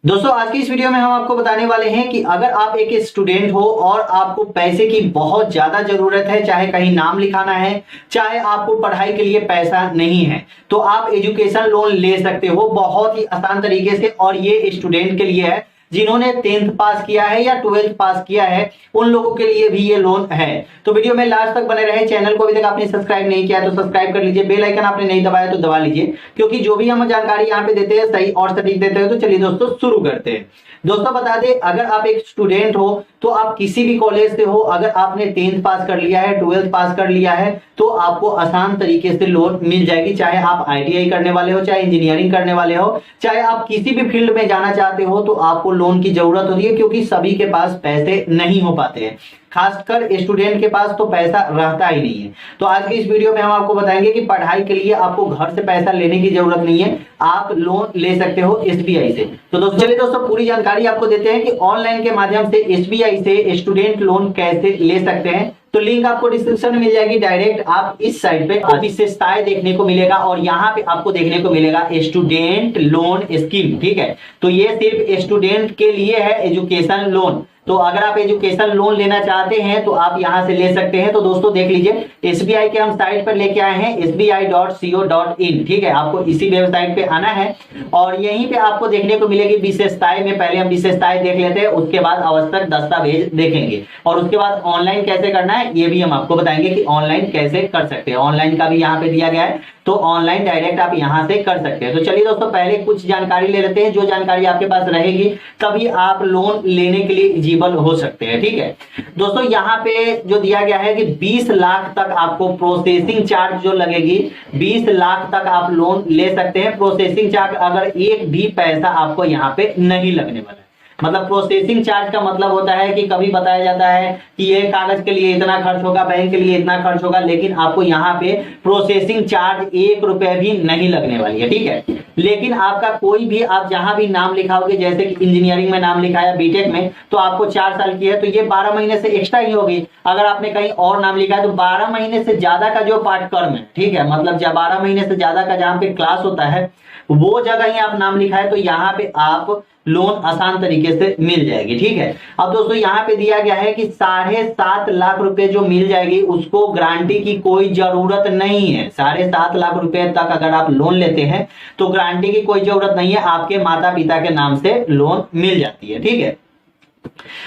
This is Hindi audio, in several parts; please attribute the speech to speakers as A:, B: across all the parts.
A: दोस्तों आज की इस वीडियो में हम आपको बताने वाले हैं कि अगर आप एक स्टूडेंट हो और आपको पैसे की बहुत ज्यादा जरूरत है, चाहे कहीं नाम लिखाना है, चाहे आपको पढ़ाई के लिए पैसा नहीं है, तो आप एजुकेशन लोन ले सकते हो बहुत ही आसान तरीके से। और ये स्टूडेंट के लिए है जिन्होंने 10th पास किया है या 12th पास किया है, उन लोगों के लिए भी ये लोन है। तो वीडियो में लास्ट तक बने रहे। चैनल को अभी तक आपने सब्सक्राइब नहीं किया तो सब्सक्राइब कर लीजिए, बेल आइकन आपने नहीं दबाया तो दबा लीजिए, क्योंकि जो भी हम जानकारी यहाँ पे देते हैं सही और सटीक देते हैं। तो चलिए दोस्तों शुरू करते हैं। दोस्तों बता दें, अगर आप एक स्टूडेंट हो तो आप किसी भी कॉलेज से हो, अगर आपने 10th पास कर लिया है, 12th पास कर लिया है, तो आपको आसान तरीके से लोन मिल जाएगी। चाहे आप आईटीआई करने वाले हो, चाहे इंजीनियरिंग करने वाले हो, चाहे आप किसी भी फील्ड में जाना चाहते हो, तो आपको लोन की जरूरत होती है, क्योंकि सभी के पास पैसे नहीं हो पाते हैं। खासकर स्टूडेंट के पास तो पैसा रहता ही नहीं है। तो आज की इस वीडियो में हम आपको बताएंगे कि पढ़ाई के लिए आपको घर से पैसा लेने की जरूरत नहीं है, आप लोन ले सकते हो एसबीआई से। तो दोस्तों चलिए दोस्तों पूरी जानकारी आपको देते हैं कि ऑनलाइन के माध्यम से एसबीआई से स्टूडेंट लोन कैसे ले सकते हैं। तो लिंक आपको डिस्क्रिप्शन में मिल जाएगी। डायरेक्ट आप इस साइट पे विशेषताएं देखने को मिलेगा और यहाँ पे आपको देखने को मिलेगा स्टूडेंट लोन स्कीम। ठीक है, तो ये सिर्फ स्टूडेंट के लिए है एजुकेशन लोन। तो अगर आप एजुकेशन लोन लेना चाहते हैं तो आप यहां से ले सकते हैं। तो दोस्तों देख लीजिए, एसबीआई के हम साइट पर लेके आए हैं sbi.co.in। ठीक है, आपको इसी वेबसाइट पे आना है और यहीं पे आपको देखने को मिलेगी विशेषताएं में। पहले हम विशेषताएं देख लेते हैं, उसके बाद आवश्यक दस्तावेज देखेंगे और उसके बाद ऑनलाइन कैसे करना है ये भी हम आपको बताएंगे कि ऑनलाइन कैसे कर सकते हैं। ऑनलाइन का भी यहाँ पे दिया गया है, तो ऑनलाइन डायरेक्ट आप यहां से कर सकते हैं। तो चलिए दोस्तों पहले कुछ जानकारी ले लेते हैं। जो जानकारी आपके पास रहेगी तभी आप लोन लेने के लिए एलिजिबल हो सकते हैं। ठीक है दोस्तों, यहाँ पे जो दिया गया है कि 20 लाख तक आपको प्रोसेसिंग चार्ज जो लगेगी, 20 लाख तक आप लोन ले सकते हैं। प्रोसेसिंग चार्ज अगर एक भी पैसा आपको यहाँ पे नहीं लगने वाला है। मतलब प्रोसेसिंग चार्ज का मतलब होता है कि कभी बताया जाता है कि ये कागज के लिए इतना खर्च होगा, बैंक के लिए इतना खर्च होगा, लेकिन आपको यहाँ पे प्रोसेसिंग चार्ज 1 रुपए भी नहीं लगने वाली है। ठीक है, लेकिन आपका कोई भी आप जहां भी नाम लिखाओगे, जैसे कि इंजीनियरिंग में नाम लिखाया, बीटेक में, तो आपको 4 साल की है तो ये 12 महीने से एक्स्ट्रा ही होगी। अगर आपने कहीं और नाम लिखा है तो 12 महीने से ज्यादा का जो पाठ्यक्रम है, ठीक है, मतलब जब 12 महीने से ज्यादा का जहां पे क्लास होता है वो जगह ही आप नाम लिखा है तो यहाँ पे आप लोन आसान तरीके से मिल जाएगी। ठीक है, अब दोस्तों यहाँ पे दिया गया है कि 7.5 लाख रुपए जो मिल जाएगी उसको गारंटी की कोई जरूरत नहीं है। 7.5 लाख रुपए तक अगर आप लोन लेते हैं तो गारंटी की कोई जरूरत नहीं है, आपके माता पिता के नाम से लोन मिल जाती है। ठीक है,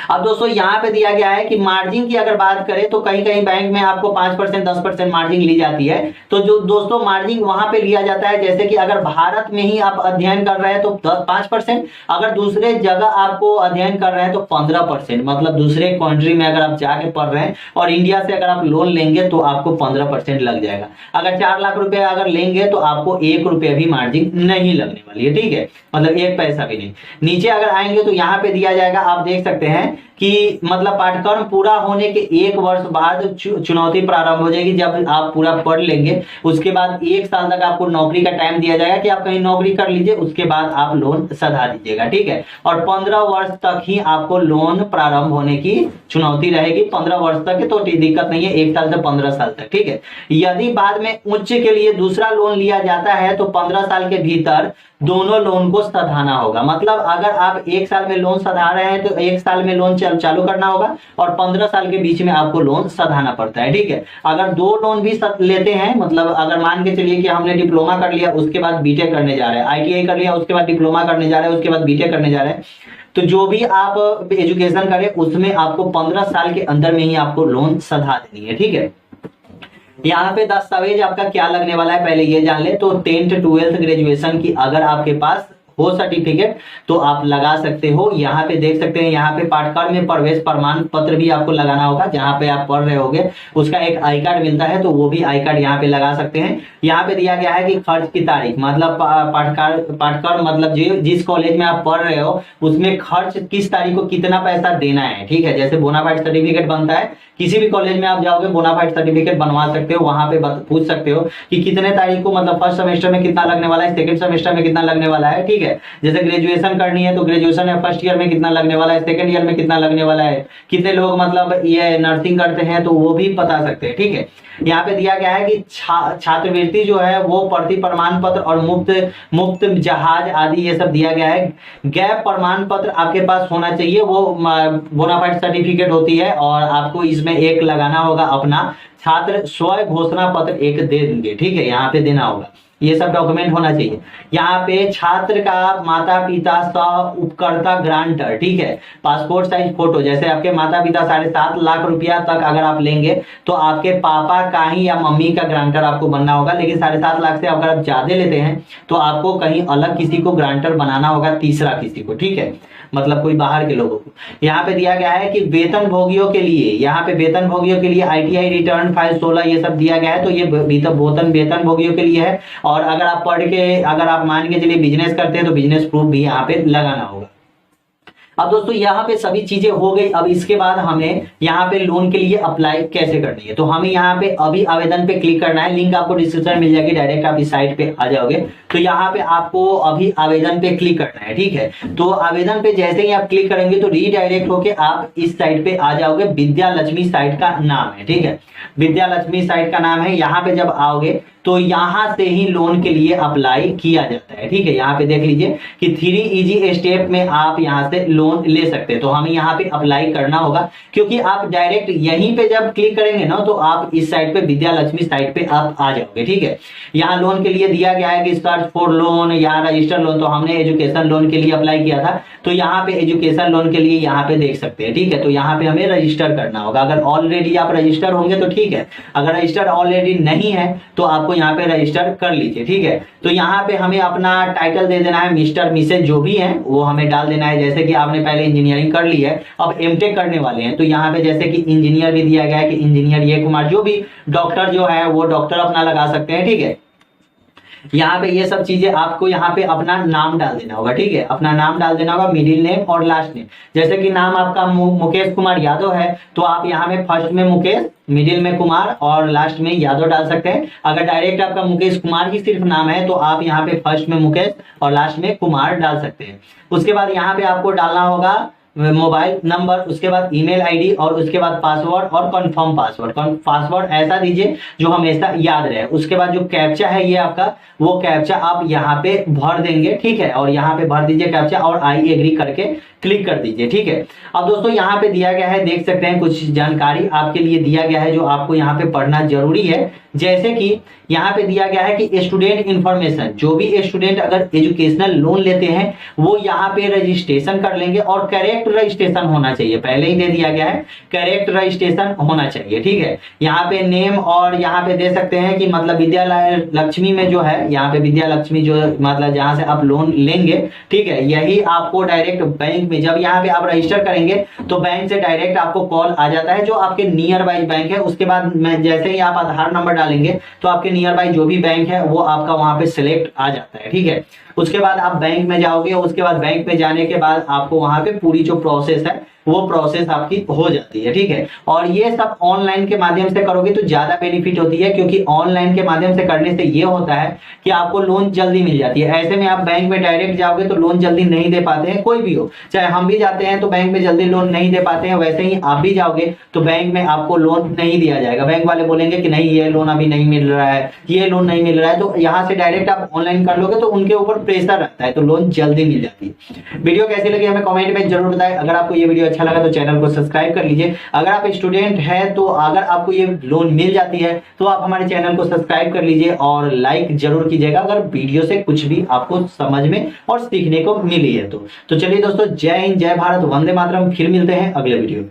A: अब दोस्तों यहाँ पे दिया गया है कि मार्जिन की अगर बात करें तो कहीं कहीं बैंक में आपको 5% 10% मार्जिन ली जाती है। तो जो दोस्तों मार्जिन वहां पे लिया जाता है, जैसे कि अगर भारत में ही आप अध्ययन कर रहे हैं तो 5%, अगर दूसरे जगह आपको अध्ययन कर रहे हैं तो 15%, मतलब दूसरे कंट्री में अगर आप जाके पढ़ रहे हैं और इंडिया से अगर आप लोन लेंगे तो आपको 15% लग जाएगा। अगर 4 लाख रुपए अगर लेंगे तो आपको 1 रुपया भी मार्जिन नहीं लगने वाली है। ठीक है, मतलब 1 पैसा भी नहीं। नीचे अगर आएंगे तो यहाँ पे दिया जाएगा, आप देख सकते हैं कि मतलब पाठ्यक्रम पूरा होने के 1 वर्ष बाद चुनौती प्रारंभ हो जाएगी। जब आप पूरा पढ़ लेंगे उसके बाद 1 साल तक आपको नौकरी का टाइम दिया जाएगा कि आप कहीं नौकरी कर लीजिए, उसके बाद आप लोन सधा दीजिएगा। ठीक है, और 15 वर्ष तक ही आपको लोन प्रारंभ होने की चुनौती रहेगी। 15 वर्ष तक तो दिक्कत नहीं है, 1 साल से 15 साल तक। ठीक है, यदि बाद में उच्च के लिए दूसरा लोन लिया जाता है तो 15 साल के भीतर दोनों लोन को सधाना होगा। मतलब अगर आप 1 साल में लोन सधा रहे हैं तो 1 साल में लोन चालू करना होगा और 15 साल के बीच में आपको लोन सधाना पड़ता है। ठीक है, अगर 2 लोन भी लेते हैं, मतलब अगर मान के चलिए कि हमने डिप्लोमा कर लिया उसके बाद बीटेक करने जा रहे हैं, आईटीआई कर लिया उसके बाद डिप्लोमा करने जा रहे हैं, उसके बाद बीटेक करने जा रहे हैं, तो जो भी आप एजुकेशन करें उसमें आपको 15 साल के अंदर में ही आपको लोन सधा देनी है। ठीक है, यहाँ पे दस्तावेज आपका क्या लगने वाला है पहले ये जान ले। तो 10th 12th ग्रेजुएशन की अगर आपके पास हो सर्टिफिकेट तो आप लगा सकते हो। यहाँ पे देख सकते हैं, यहाँ पे पाठ्यक्रम में प्रवेश प्रमाण पत्र भी आपको लगाना होगा। जहाँ पे आप पढ़ रहे होगे उसका एक आई कार्ड मिलता है, तो वो भी आई कार्ड यहाँ पे लगा सकते हैं। यहाँ पे दिया गया है कि खर्च की तारीख, मतलब पाठ्यक्रम मतलब जिस कॉलेज में आप पढ़ रहे हो उसमें खर्च किस तारीख को कितना पैसा देना है। ठीक है, जैसे बोनाफाइड सर्टिफिकेट बनता है, किसी भी कॉलेज में आप जाओगे बोनाफाइड सर्टिफिकेट बनवा सकते हो, वहां पे पूछ सकते हो कि कितने तारीख को, मतलब फर्स्ट सेमेस्टर में कितना लगने वाला है, सेकंड सेमेस्टर में कितना लगने वाला है। ठीक है, है। जैसे ग्रेजुएशन करनी है तो ग्रेजुएशन में फर्स्ट ईयर में कितना लगने वाला है, सेकंड ईयर में कितना लगने वाला है, कितने लोग मतलब ये नर्सिंग करते हैं तो वो भी बता सकते हैं, ठीक है। यहाँ पे दिया गया है कि छात्रवृत्ति जो है वो प्रति प्रमाण पत्र और मुफ्त जहाज आदि ये सब दिया गया है। गैप प्रमाण पत्र आपके पास होना चाहिए, वो बोनाफाइड सर्टिफिकेट होती है, और आपको इसमें एक लगाना होगा अपना छात्र स्व घोषणा पत्र एक दे देंगे, ठीक है, यहाँ पे देना होगा, ये सब डॉक्यूमेंट होना चाहिए। यहाँ पे छात्र का माता पिता सह उपकर्ता ग्रांटर, ठीक है, पासपोर्ट साइज फोटो, जैसे आपके माता पिता 7.5 लाख रुपया तक अगर आप लेंगे तो आपके पापा का ही या मम्मी का ग्रांटर आपको बनना होगा, लेकिन 7.5 लाख से अगर आप ज्यादा लेते हैं तो आपको कहीं अलग किसी को ग्रांटर बनाना होगा, तीसरा किसी को, ठीक है, मतलब कोई बाहर के लोगों को। यहाँ पे दिया गया है कि वेतन भोगियों के लिए, यहाँ पे वेतन भोगियों के लिए ITI रिटर्न फाइल 16 ये सब दिया गया है, तो ये वेतन भोगियों के लिए है। और अगर आप पढ़ के अगर आप मान के चलिए बिजनेस करते हैं तो बिजनेस प्रूफ भी यहाँ पे लगाना होगा। अब दोस्तों यहाँ पे सभी चीजें हो गई। अब इसके बाद हमें यहाँ पे लोन के लिए अप्लाई कैसे करनी है, तो हमें यहाँ पे अभी आवेदन पे क्लिक करना है, लिंक आपको डिस्क्रिप्शन में मिल जाएगी, डायरेक्ट आप इस साइट पे आ जाओगे। तो यहाँ पे आपको अभी आवेदन पे क्लिक करना है, ठीक है। तो आवेदन पे जैसे ही आप क्लिक करेंगे तो रीडायरेक्ट होके आप इस साइट पे आ जाओगे। विद्या लक्ष्मी साइट का नाम है, ठीक है, विद्या लक्ष्मी साइट का नाम है। यहाँ पे जब आओगे तो यहाँ से ही लोन के लिए अप्लाई किया जाता है, ठीक है। यहाँ पे देख लीजिए कि 3 इजी स्टेप में आप यहाँ से लोन ले सकते हैं। तो हमें यहाँ पे अप्लाई करना होगा, क्योंकि आप डायरेक्ट यहीं पे जब क्लिक करेंगे ना तो आप इस साइट पे विद्या लक्ष्मी साइट पे आप आ जाओगे, ठीक है। यहाँ लोन के लिए दिया गया है कि सर्च फॉर लोन या रजिस्टर लोन, तो हमने एजुकेशन लोन के लिए अप्लाई किया था, तो यहाँ पे एजुकेशन लोन के लिए यहाँ पे देख सकते हैं, ठीक है। तो यहाँ पे हमें रजिस्टर करना होगा। अगर ऑलरेडी आप रजिस्टर होंगे तो ठीक है, अगर रजिस्टर ऑलरेडी नहीं है तो आपको यहाँ पे रजिस्टर कर लीजिए, ठीक है। तो यहाँ पे हमें अपना टाइटल दे देना है, मिस्टर मिसेज जो भी है वो हमें डाल देना है। जैसे कि आपने पहले इंजीनियरिंग कर ली है, अब एमटेक करने वाले हैं, तो यहाँ पे जैसे कि इंजीनियर भी दिया गया है कि इंजीनियर ये कुमार, जो भी डॉक्टर जो है वो डॉक्टर अपना लगा सकते हैं, ठीक है। यहाँ पे ये सब चीजें आपको यहाँ पे अपना नाम डाल देना होगा, ठीक है, अपना नाम डाल देना होगा, मिडिल नेम और लास्ट नेम। जैसे कि नाम आपका मुकेश कुमार यादव है तो आप यहाँ में फर्स्ट में मुकेश, मिडिल में कुमार और लास्ट में यादव डाल सकते हैं। अगर डायरेक्ट आपका मुकेश कुमार ही सिर्फ नाम है तो आप यहाँ पे फर्स्ट में मुकेश और लास्ट में कुमार डाल सकते हैं। उसके बाद यहाँ पे आपको डालना होगा मोबाइल नंबर, उसके बाद ईमेल आईडी और उसके बाद पासवर्ड और कंफर्म पासवर्ड। पासवर्ड ऐसा दीजिए जो हमेशा याद रहे। उसके बाद जो कैप्चा है ये आपका, वो कैप्चा आप यहाँ पे भर देंगे, ठीक है, और यहाँ पे भर दीजिए कैप्चा और आई एग्री करके क्लिक कर दीजिए, ठीक है। अब दोस्तों यहाँ पे दिया गया है, देख सकते हैं कुछ जानकारी आपके लिए दिया गया है जो आपको यहाँ पे पढ़ना जरूरी है। जैसे कि यहाँ पे दिया गया है कि स्टूडेंट इंफॉर्मेशन, जो भी स्टूडेंट अगर एजुकेशनल लोन लेते हैं वो यहाँ पे रजिस्ट्रेशन कर लेंगे और करेक्ट रजिस्ट्रेशन होना चाहिए, पहले ही दे दिया गया है, करेक्ट रजिस्ट्रेशन होना चाहिए, ठीक है। यहाँ पे नेम और यहाँ पे दे सकते हैं कि मतलब विद्या लक्ष्मी में जो है, यहाँ पे विद्या लक्ष्मी जो मतलब जहाँ से आप लोन लेंगे, ठीक है, यही आपको डायरेक्ट बैंक में, जब यहाँ पे आप रजिस्टर करेंगे तो बैंक से डायरेक्ट आपको कॉल आ जाता है जो आपके नियर बाई बैंक है। उसके बाद जैसे ही आप आधार नंबर डालेंगे तो आपके नियर बाई जो भी बैंक है वो आपका वहां पे सिलेक्ट आ जाता है, ठीक है। उसके बाद आप बैंक में जाओगे, उसके बाद बैंक में जाने के बाद आपको वहां पे पूरी जो प्रोसेस है वो प्रोसेस आपकी हो जाती है, ठीक है। और ये सब ऑनलाइन के माध्यम से करोगे तो ज्यादा बेनिफिट होती है, क्योंकि ऑनलाइन के माध्यम से करने से ये होता है कि आपको लोन जल्दी मिल जाती है। ऐसे में आप बैंक में डायरेक्ट जाओगे तो लोन जल्दी नहीं दे पाते हैं, कोई भी हो, चाहे हम भी जाते हैं तो बैंक में जल्दी लोन नहीं दे पाते हैं, वैसे ही आप भी जाओगे तो बैंक में आपको लोन नहीं दिया जाएगा। बैंक वाले बोलेंगे कि नहीं ये लोन अभी नहीं मिल रहा है, ये लोन नहीं मिल रहा है, तो यहाँ से डायरेक्ट आप ऑनलाइन कर लोगे तो उनके ऊपर प्रेशर रहता है, तो लोन जल्दी मिल जाती है। वीडियो कैसी लगी हमें कमेंट में जरूर बताएं। अगर आपको ये वीडियो अच्छा लगा तो चैनल को सब्सक्राइब कर लीजिए। अगर आप स्टूडेंट हैं तो अगर आपको ये लोन मिल जाती है तो आप हमारे चैनल को सब्सक्राइब कर लीजिए और लाइक जरूर कीजिएगा अगर वीडियो से कुछ भी आपको समझ में और सीखने को मिली है तो चलिए दोस्तों, जय हिंद, जय भारत, वंदे मातरम। फिर मिलते हैं अगले वीडियो में।